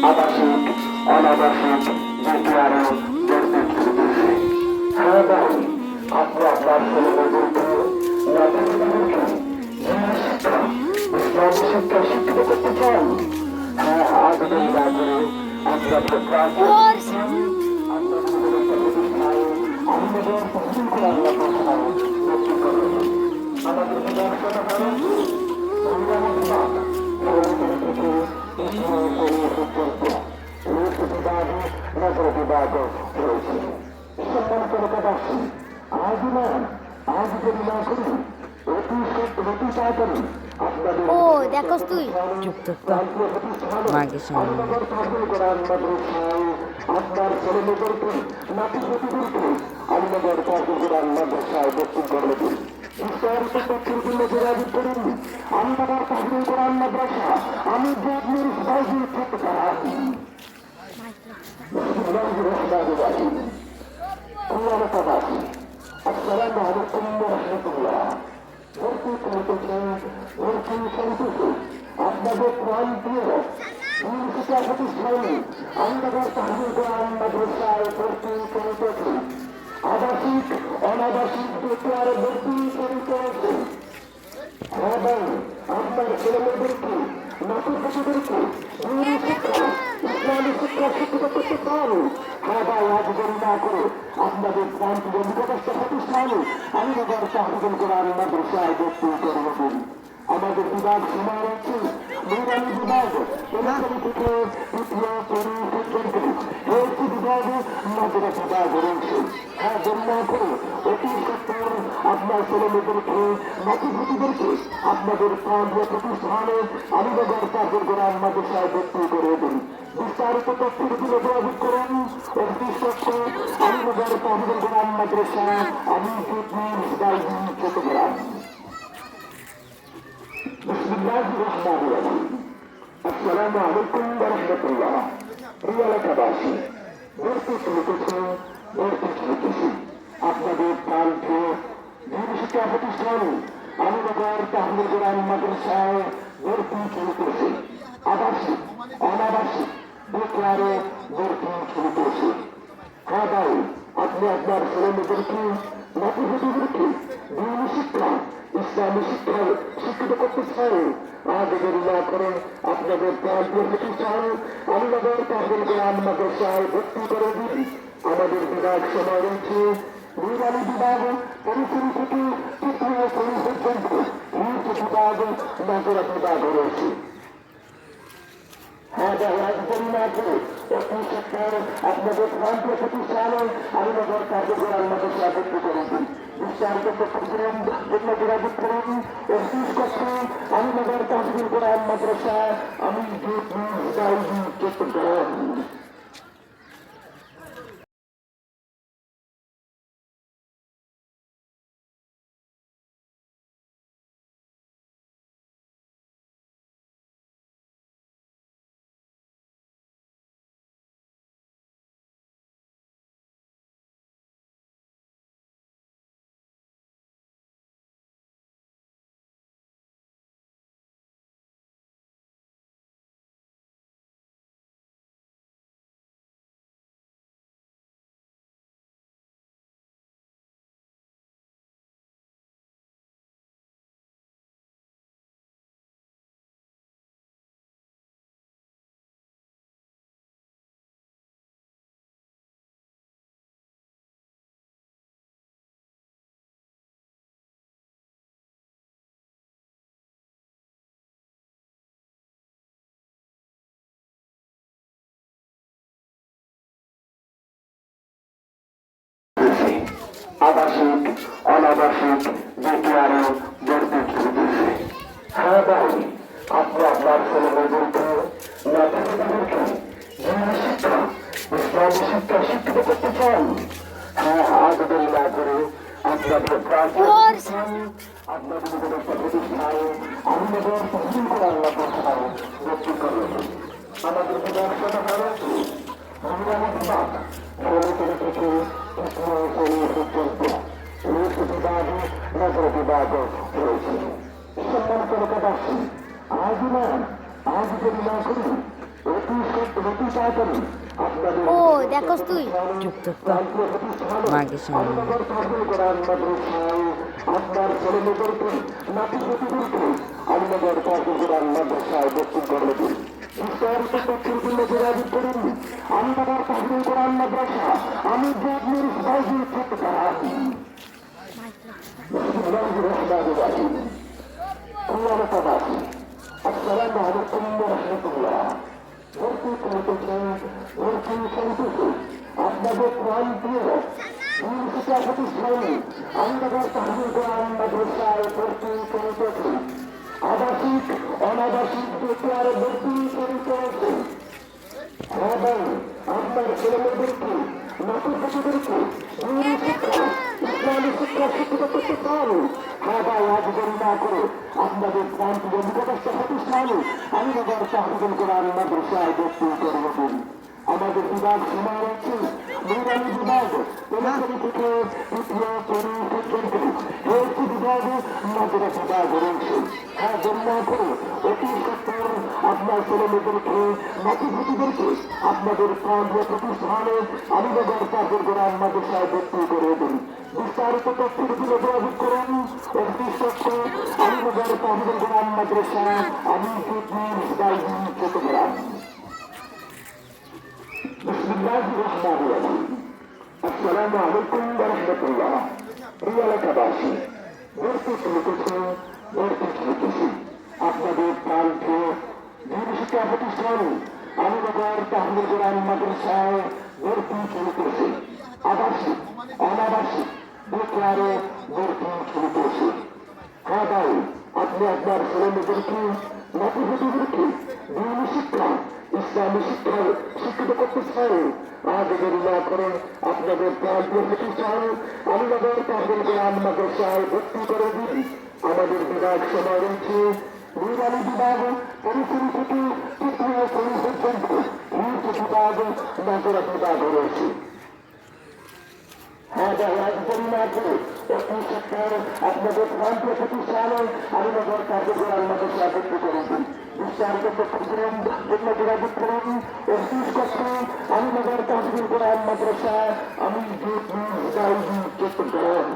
আবাসিক অনাবাসিক বিদ্যালয় গড়তে চলেছে। হ্যাঁ ভাই, আপনি আপনার ছেলেমেয়েদেরকে নাতিদেরকে শিক্ষা ইসলামী শিক্ষা শিক্ষিত করতে চান। হ্যাঁ, আবেদন না করে আপনাদের প্রতিষ্ঠানে আমাদের পছন্দ করে আল্লাহ ভর্তি করবেন। আমাদের ব্যবসাটা কারণ ও দেখোস তুই চুপ থাকতো মাকে সামনে আপনার ছেলেমেয়েদেরকে নাতিদেরকে আমাদের মাদ্রাসায় ভর্তি করে দিন। বিস্তারিত তথ্যের জন্য যোগাযোগ করুন আমাদের তাহলে কোরআন মাদ্রাসা। আমি আপনার সহযোগী করতে পারি। আসসালামু আলাইকুম ওয়া রাহমাতুল্লাহ। ভর্তি কমিটিতে ভর্তি চলতেছে আপনাদের প্রাণ প্রিয় শিক্ষা প্রতিষ্ঠানে আমাদের তাহলে কোরআন মাদ্রাসায় ভর্তি কমিটিতে আবাসিক অনাবাসিক বেকার ভর্তি কমিটিতে আপনার ছেলেমেয়েদেরকে নাতিদেরকে শিক্ষা ইসলামী শিক্ষা শিক্ষিত করতে চান। হ্যাঁ ভাই, আবেদন না করে আপনাদের প্রান্তীয় নিকটস্থ প্রতিষ্ঠানে আমাদের তাহলে কোরআন মাদ্রাসায় ভর্তি করে দেবেন। আমাদের বিভাগ সময় রয়েছে নূরানি বিভাগ এলাকারি থেকে তৃতীয় শ্রেণী পর্যন্ত রয়েছে বিভাগে মাদ্রাসা বিভাগ রয়েছে। হ্যাঁ, বন্যা করে অতি সত্তর আপনার ছেলেমেয়েদেরকে নাতিদেরকে আপনাদের প্রান্তীয় প্রতিষ্ঠানে আমাদের তাহলে কোরআন মাদ্রাসায় ভর্তি করে দেবেন। বিস্তারিত তথ্যের জন্য যোগাযোগ করুন আমাদের তাহলে কোরআন মাদ্রাসা আমি চট্টগ্রাম। আসসালামু আলাইকুম ওয়া রাহমাতুল্লাহ। প্রিয় এলাকাবাসী, ভর্তি চলতেছে আপনাদের প্রান্তীয় শিক্ষা প্রতিষ্ঠানে আমাদের তাহলে কোরআন মাদ্রাসায় ভর্তি চলতেছে। আবাসিক অনাবাসিক বেকারে ভর্তি চলতেছে। হ্যাঁ ভাই, আপনি আপনার ছেলেমেয়েদেরকে নাতিদেরকে দিনী শিক্ষা ইসলামী শিক্ষা শিক্ষিত করতে চান। আবেদন না করে আপনাদের প্রান্তীয় প্রতিষ্ঠান আমাদের তাহলে কোরআন মাদ্রাসায় ভর্তি করে দিন। আমাদের বিভাগ সময় রয়েছে নূরানি বিভাগ পরিশ্রী থেকে তৃতীয় শ্রেণী পর্যন্ত বিভাগ মাদ্রাসা বিভাগ রয়েছে। আপনাদের প্রান্তীয় প্রতিষ্ঠানে আমাদের তাহলে কোরআন মাদ্রাসায় ভর্তি করে দিন। বিস্তারিত তথ্যের জন্য যোগাযোগ করুন আমাদের তাহলে কোরআন মাদ্রাসা আমি চট্টগ্রাম। আবাসিক অনাবাসিক বিদ্যালয় গড়তে চলেছে। হ্যাঁ ভাই, আপনি আপনার ছেলেমেয়েদেরকে নাতিদেরকে দিনের শিক্ষা ইসলামী শিক্ষা শিক্ষিত করতে চান। হ্যাঁ, আজ দেরি না করে আপনাদের আপনাদের ব্যবসা প্রতিষ্ঠায় আমাদের তহবিল করার ব্যবস্থায় ভর্তি করবেন। আমাদের ব্যবসাটা রয়েছে মহিলাদের বিভাগ ষোলো থেকে তৃতীয় শ্রেণী পর্যন্ত রয়েছে বিভাগ নগর বিভাগ রয়েছে। সম্মানিত লোকেদাসী, আজ না আজ যদি না করি অতি তাড়াতাড়ি আপনাদের দেখোস তুই চুপ থাকতো মাকে সামনে আপনার ছেলেমেয়েদেরকে নাতিপুতিদেরকে আমাদের কাজগুলার মাদ্রাসায় ভর্তি করে দিন। বিস্তারিত তথ্যের জন্য যোগাযোগ করুন আমাদের কাজগুল কোরআন মাদ্রাসা। আমি যে আপনার সবাইকে করতে পারি আসসালামু আলাইকুম ওয়া রাহমাতুল্লাহ। ভর্তি কমিটিতে ভর্তি চলতেছে আপনাদের প্রাণ প্রিয় শিক্ষা প্রতিষ্ঠানে আমাদের তাহবিল কোরআন মাদ্রাসায় ভর্তি কমিটিতে আবাসিক অনাবাসিক বেকার ভর্তি কমিটিতে সবাই আপনার ছেলেমেয়েদেরকে নাতিপুতিদেরকে শিক্ষা ইসলামী শিক্ষা শিক্ষিত করতে চান। হ্যাঁ ভাই, আজ দেরি না করে আপনাদের প্রান্তীয় নিকটস্থ প্রতিষ্ঠানে আমাদের তাহবিল কোরআন মাদ্রাসায় ভর্তি করে দেবেন। আমাদের বিভাগ সময় রয়েছে মহিলালী বিভাগ এলাকারি থেকে তৃতীয় শ্রেণী পর্যন্ত রয়েছে বিভাগ নজরা বিভাগ রয়েছে। হ্যাঁ, দেরি না করে অতি সত্তর আপনার ছেলেমেয়েদেরকে নাতিপুতিদেরকে আপনাদের প্রান্তীয় প্রতিষ্ঠানে আমাদের তাহবিল কোরআন মাদ্রাসায় ভর্তি করে দেবেন। বিস্তারিত তথ্যের জন্য যোগাযোগ করুন আমাদের তাহবিল কোরআন মাদ্রাসা আমি চট্টগ্রাম। আসসালামু আলাইকুম ওয়া রাহমাতুল্লাহ। প্রিয় এলাকাবাসী, ভর্তি চলতেছে আপনাদের প্রান্তীয় শিক্ষা প্রতিষ্ঠানে আমাদের তাহবিল কোরআন মাদ্রাসায় ভর্তি চলতেছে। আবাসিক অনাবাসিক বেকারে ভর্তি চলতেছে। হ্যাঁ ভাই, আপনি আপনার ছেলেমেয়েদেরকে নাতিপুতিদেরকে দিনী শিক্ষা ইসলামী শিক্ষায় শিক্ষিত করতে চান। আজ দেরি না করে আপনাদের প্রান্তীয় প্রতিষ্ঠান আমাদের তাহবিল কোরআন মাদ্রাসায় ভর্তি করে দিন। আমাদের বিভাগ সময় রয়েছে মহিলালী বিভাগ পরিশ্রী থেকে তৃতীয় শ্রেণী পর্যন্ত রয়েছে বিভাগ নজরা বিভাগ রয়েছে। হ্যাঁ ভাই, আজ দেরি না করে অতি সত্তর আপনাদের প্রান্তীয় প্রতিষ্ঠানে আমাদের তাহবিল কোরআন মাদ্রাসায় ভর্তি করে দিন। বিস্তারিত তথ্যের জন্য যোগাযোগ করুন আমাদের তাহবিল কোরআন মাদ্রাসা আমি চট্টগ্রাম।